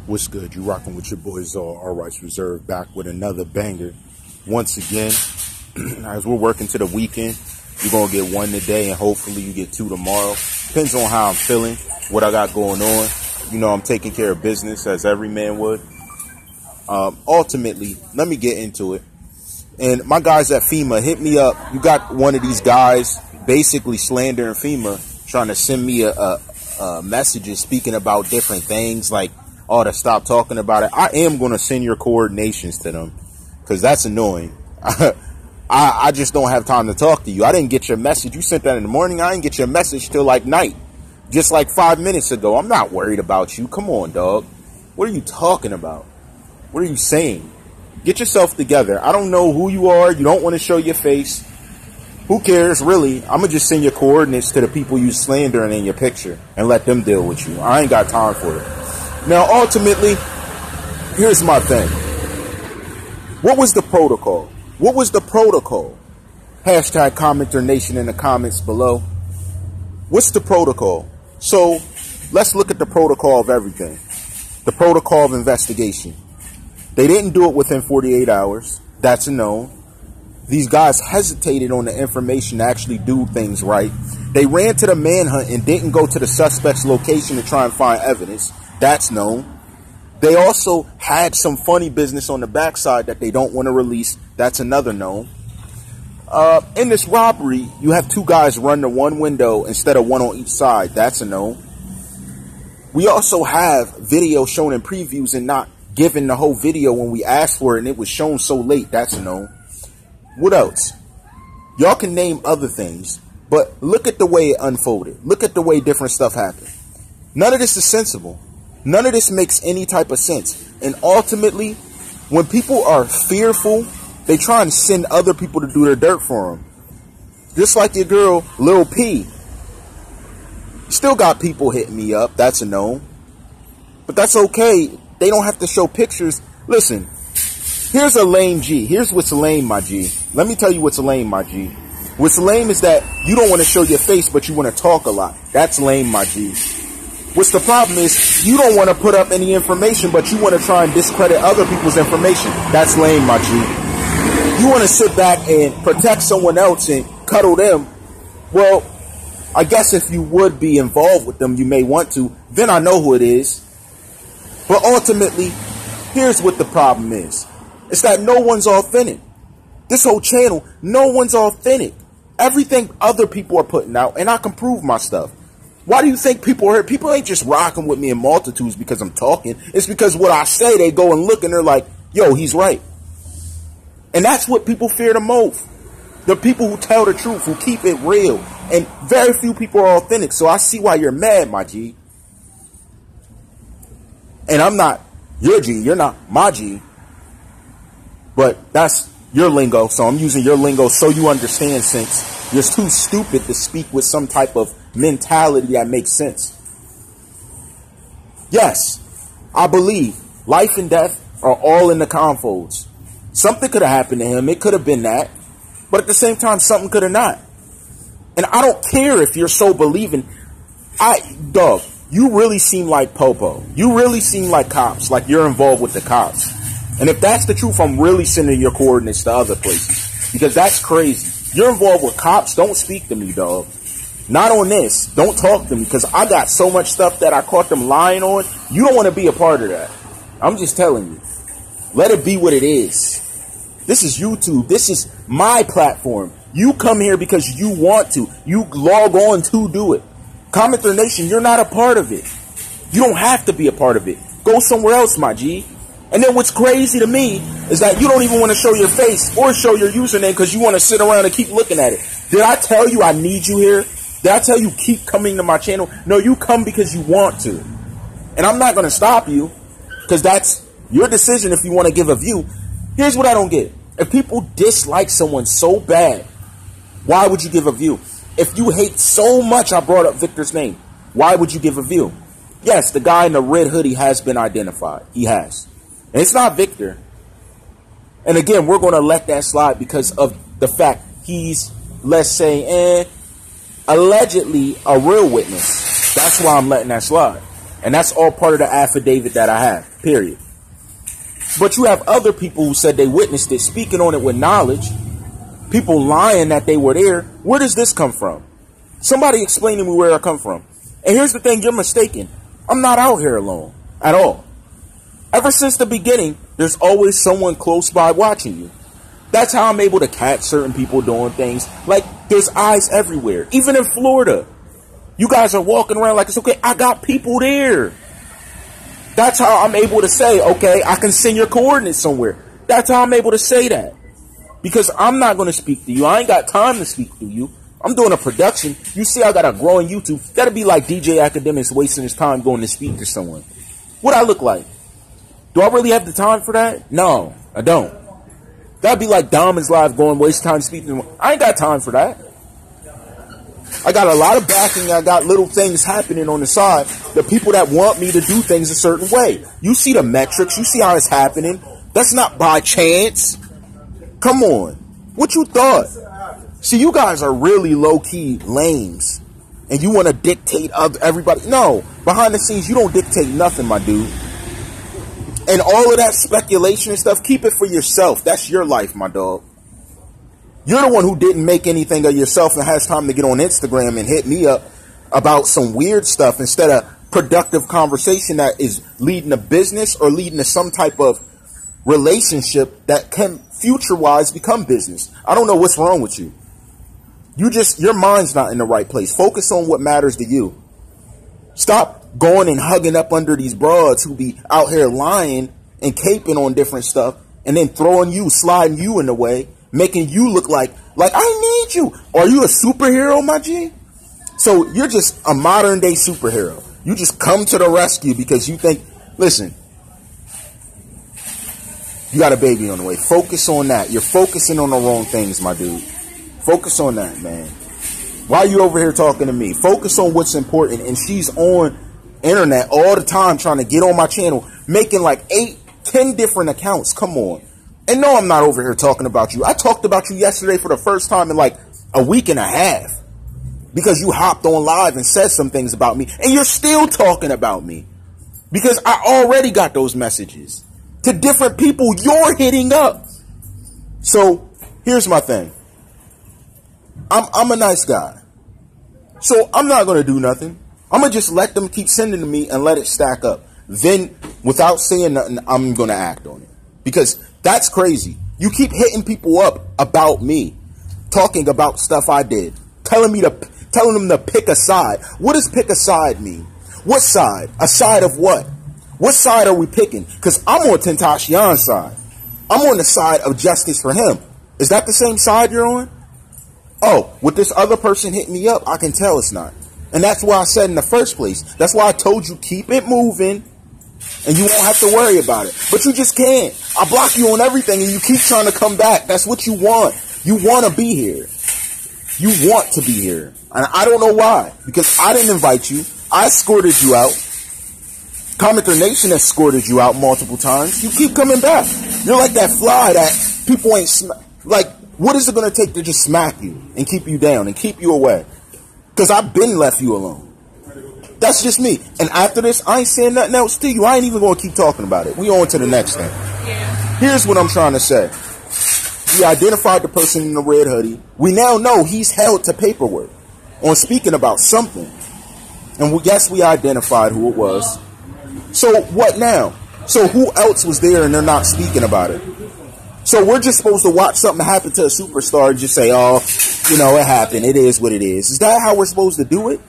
What's good? You rocking with your boy CzXXTentacion, All Rights Reserved, back with another banger. Once again, as we're working to the weekend, you're going to get one today and hopefully you get two tomorrow. Depends on how I'm feeling, what I got going on. You know, I'm taking care of business as every man would. Ultimately, let me get into it. And my guys at FEMA, hit me up. You got one of these guys basically slandering FEMA, trying to send me a messages speaking about different things like, oh, to stop talking about it. I am going to send your coordinations to them because that's annoying. I just don't have time to talk to you. I didn't get your message. You sent that in the morning. I didn't get your message till like night, just like 5 minutes ago. I'm not worried about you. Come on, dog. What are you talking about? What are you saying? Get yourself together. I don't know who you are. You don't want to show your face. Who cares, really? I'm going to just send your coordinates to the people you slandering in your picture and let them deal with you. I ain't got time for it. Now, ultimately, here's my thing. What was the protocol? What was the protocol? Hashtag CommenterNation in the comments below. What's the protocol? So, let's look at the protocol of everything. The protocol of investigation. They didn't do it within 48 hours. That's a no. These guys hesitated on the information to actually do things right. They ran to the manhunt and didn't go to the suspect's location to try and find evidence. That's known. They also had some funny business on the backside that they don't want to release. That's another known. In this robbery, you have two guys run to one window instead of one on each side. That's a known. We also have video shown in previews and not given the whole video when we asked for it, and it was shown so late. That's a known. What else? Y'all can name other things, but look at the way it unfolded. Look at the way different stuff happened. None of this is sensible. None of this makes any type of sense. And ultimately, when people are fearful, they try and send other people to do their dirt for them. Just like your girl, Lil P. Still got people hitting me up. That's a no. But that's okay. They don't have to show pictures. Listen, here's a lame G. Here's what's lame, my G. Let me tell you what's lame, my G. What's lame is that you don't want to show your face, but you want to talk a lot. That's lame, my G. What's the problem is you don't want to put up any information, but you want to try and discredit other people's information. That's lame, my G. You want to sit back and protect someone else and cuddle them. Well, I guess if you would be involved with them, you may want to. Then I know who it is. But ultimately, here's what the problem is. It's that no one's authentic. This whole channel, no one's authentic. Everything other people are putting out, and I can prove my stuff. Why do you think people are here? People ain't just rocking with me in multitudes because I'm talking. It's because what I say, they go and look and they're like, yo, he's right. And that's what people fear the most. The people who tell the truth, who keep it real. And very few people are authentic. So I see why you're mad, my G. And I'm not your G. You're not my G. But that's your lingo. So I'm using your lingo so you understand, since you're too stupid to speak with some type of mentality that makes sense. Yes, I believe life and death are all in the confolds. Something could have happened to him. It could have been that. But at the same time, something could have not. And I don't care if you're so believing. Dog, you really seem like Popo. You really seem like cops, like you're involved with the cops. And if that's the truth, I'm really sending your coordinates to other places. Because that's crazy. You're involved with cops. Don't speak to me, dog. Not on this. Don't talk to me, because I got so much stuff that I caught them lying on. You don't want to be a part of that. I'm just telling you. Let it be what it is. This is YouTube. This is my platform. You come here because you want to. You log on to do it. CommenterNation, you're not a part of it. You don't have to be a part of it. Go somewhere else, my G. And then what's crazy to me is that you don't even want to show your face or show your username because you want to sit around and keep looking at it. Did I tell you I need you here? Did I tell you keep coming to my channel? No, you come because you want to. And I'm not going to stop you because that's your decision if you want to give a view. Here's what I don't get. If people dislike someone so bad, why would you give a view? If you hate so much, I brought up Victor's name, why would you give a view? Yes, the guy in the red hoodie has been identified. He has. And it's not Victor. And again, we're going to let that slide because of the fact he's, let's say, allegedly a real witness. That's why I'm letting that slide. And that's all part of the affidavit that I have, period. But you have other people who said they witnessed it, speaking on it with knowledge. People lying that they were there. Where does this come from? Somebody explain to me where I come from. And here's the thing, you're mistaken. I'm not out here alone at all. Ever since the beginning, there's always someone close by watching you. That's how I'm able to catch certain people doing things. Like, there's eyes everywhere. Even in Florida. You guys are walking around like it's okay. I got people there. That's how I'm able to say, okay, I can send your coordinates somewhere. That's how I'm able to say that. Because I'm not going to speak to you. I ain't got time to speak to you. I'm doing a production. You see I got a growing YouTube. That'd be like DJ Academics wasting his time going to speak to someone. What I look like? Do I really have the time for that? No, I don't. That'd be like Diamond's Live going waste time speaking to someone. I ain't got time for that. I got a lot of backing. I got little things happening on the side. The people that want me to do things a certain way. You see the metrics. You see how it's happening. That's not by chance. Come on. What you thought? See, you guys are really low-key lames. And you want to dictate everybody. No. Behind the scenes, you don't dictate nothing, my dude. And all of that speculation and stuff, keep it for yourself. That's your life, my dog. You're the one who didn't make anything of yourself and has time to get on Instagram and hit me up about some weird stuff instead of productive conversation that is leading to business or leading to some type of relationship that can future-wise become business. I don't know what's wrong with you. Your mind's not in the right place. Focus on what matters to you. Stop going and hugging up under these broads who be out here lying and caping on different stuff and then throwing you, sliding you in the way, making you look like I need you. Are you a superhero, my G? So you're just a modern day superhero. You just come to the rescue because you think, listen, you got a baby on the way. Focus on that. You're focusing on the wrong things, my dude. Focus on that, man. Why are you over here talking to me? Focus on what's important. And she's on internet all the time trying to get on my channel, making like 8, 10 different accounts. Come on. And no, I'm not over here talking about you. I talked about you yesterday for the first time in like a week and a half because you hopped on live and said some things about me. And you're still talking about me because I already got those messages to different people you're hitting up. So here's my thing. I'm a nice guy. So I'm not going to do nothing. I'm going to just let them keep sending to me and let it stack up. Then without saying nothing, I'm going to act on it. Because that's crazy. You keep hitting people up about me, talking about stuff I did, telling them to pick a side. What does pick a side mean? What side? A side of what? What side are we picking? Because I'm on TheCzarr's side. I'm on the side of justice for him. Is that the same side you're on? Oh, with this other person hitting me up, I can tell it's not. And that's why I said in the first place. That's why I told you keep it moving. And you won't have to worry about it. But you just can't. I block you on everything and you keep trying to come back. That's what you want. You want to be here. You want to be here. And I don't know why. Because I didn't invite you. I escorted you out. CommenterNation escorted you out multiple times. You keep coming back. You're like that fly that people ain't... Like, what is it going to take to just smack you and keep you down and keep you away? Because I've been left you alone. That's just me. And after this, I ain't saying nothing else to you. I ain't even going to keep talking about it. We on to the next thing. Yeah. Here's what I'm trying to say. We identified the person in the red hoodie. We now know he's held to paperwork on speaking about something. And yes, we identified who it was. So what now? So who else was there and they're not speaking about it? So we're just supposed to watch something happen to a superstar and just say, oh, you know, it happened. It is what it is. Is that how we're supposed to do it?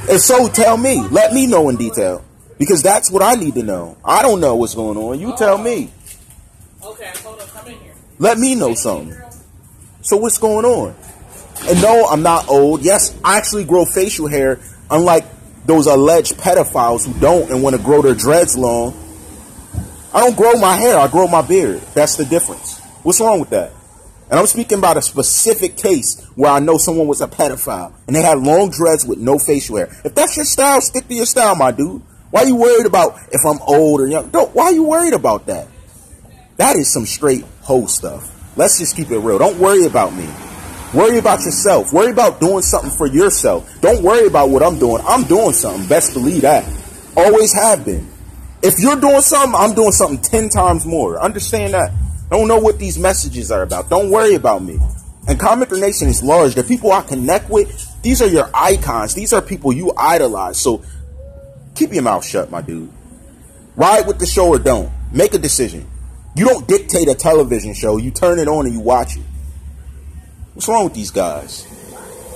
If so, tell me. Let me know in detail. Because that's what I need to know. I don't know what's going on. You tell me. Okay, hold on. Come in here. Let me know something. So what's going on? And no, I'm not old. Yes, I actually grow facial hair, unlike those alleged pedophiles who don't and want to grow their dreads long. I don't grow my hair. I grow my beard. That's the difference. What's wrong with that? And I'm speaking about a specific case where I know someone was a pedophile and they had long dreads with no facial hair. If that's your style, stick to your style, my dude. Why are you worried about if I'm old or young? Why are you worried about that? That is some straight hoe stuff. Let's just keep it real. Don't worry about me. Worry about yourself. Worry about doing something for yourself. Don't worry about what I'm doing. I'm doing something. Best believe that. Always have been. If you're doing something, I'm doing something 10 times more. Understand that. I don't know what these messages are about. Don't worry about me. And CommenterNation is large. The people I connect with, these are your icons. These are people you idolize. So keep your mouth shut, my dude. Ride with the show or don't. Make a decision. You don't dictate a television show. You turn it on and you watch it. What's wrong with these guys?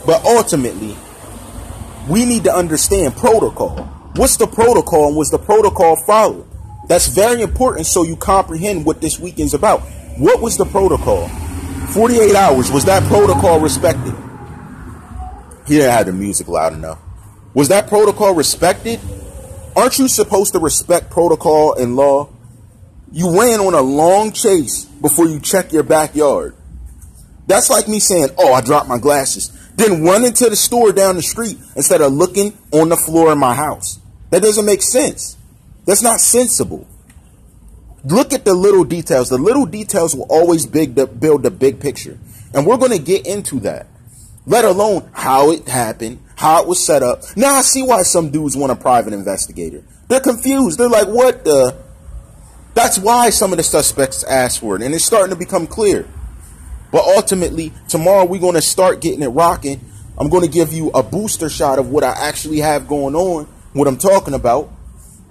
But ultimately, we need to understand protocol. What's the protocol and was the protocol followed? That's very important so you comprehend what this weekend's about. What was the protocol? 48 hours. Was that protocol respected? He didn't have the music loud enough. Was that protocol respected? Aren't you supposed to respect protocol and law? You ran on a long chase before you check your backyard. That's like me saying, oh, I dropped my glasses. Then run into the store down the street instead of looking on the floor in my house. That doesn't make sense. That's not sensible. Look at the little details. The little details will always build the big picture. And we're going to get into that. Let alone how it happened, how it was set up. Now I see why some dudes want a private investigator. They're confused. They're like, what the? That's why some of the suspects asked for it. And it's starting to become clear. But ultimately, tomorrow we're going to start getting it rocking. I'm going to give you a booster shot of what I actually have going on, what I'm talking about.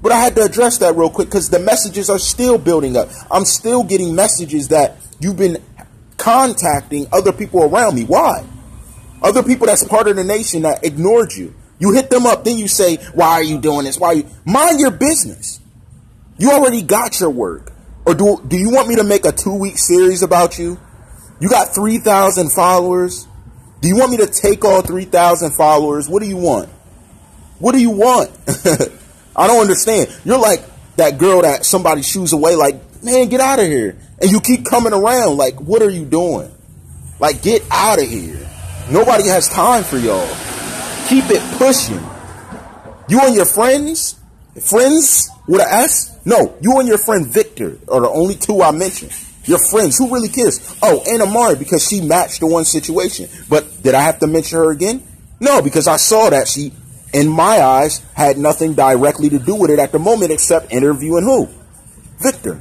But I had to address that real quick because the messages are still building up. I'm still getting messages that you've been contacting other people around me. Why? Other people that's part of the nation that ignored you. You hit them up, then you say, why are you doing this? Why are you? Mind your business. You already got your work. Or do you want me to make a 2-week series about you? You got 3,000 followers. Do you want me to take all 3,000 followers? What do you want? What do you want? I don't understand. You're like that girl that somebody shoos away like, man, get out of here. And you keep coming around like, what are you doing? Like, get out of here. Nobody has time for y'all. Keep it pushing. You and your friends? Friends with an S? No, you and your friend Victor are the only two I mentioned. Your friends, who really cares? Oh, and Amari, because she matched the one situation. But did I have to mention her again? No, because I saw that she, in my eyes, had nothing directly to do with it at the moment except interviewing who? Victor.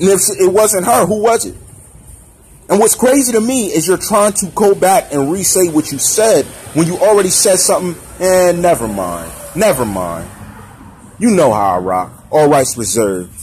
And if it wasn't her, who was it? And what's crazy to me is you're trying to go back and re-say what you said when you already said something. And never mind. Never mind. You know how I rock. All rights reserved.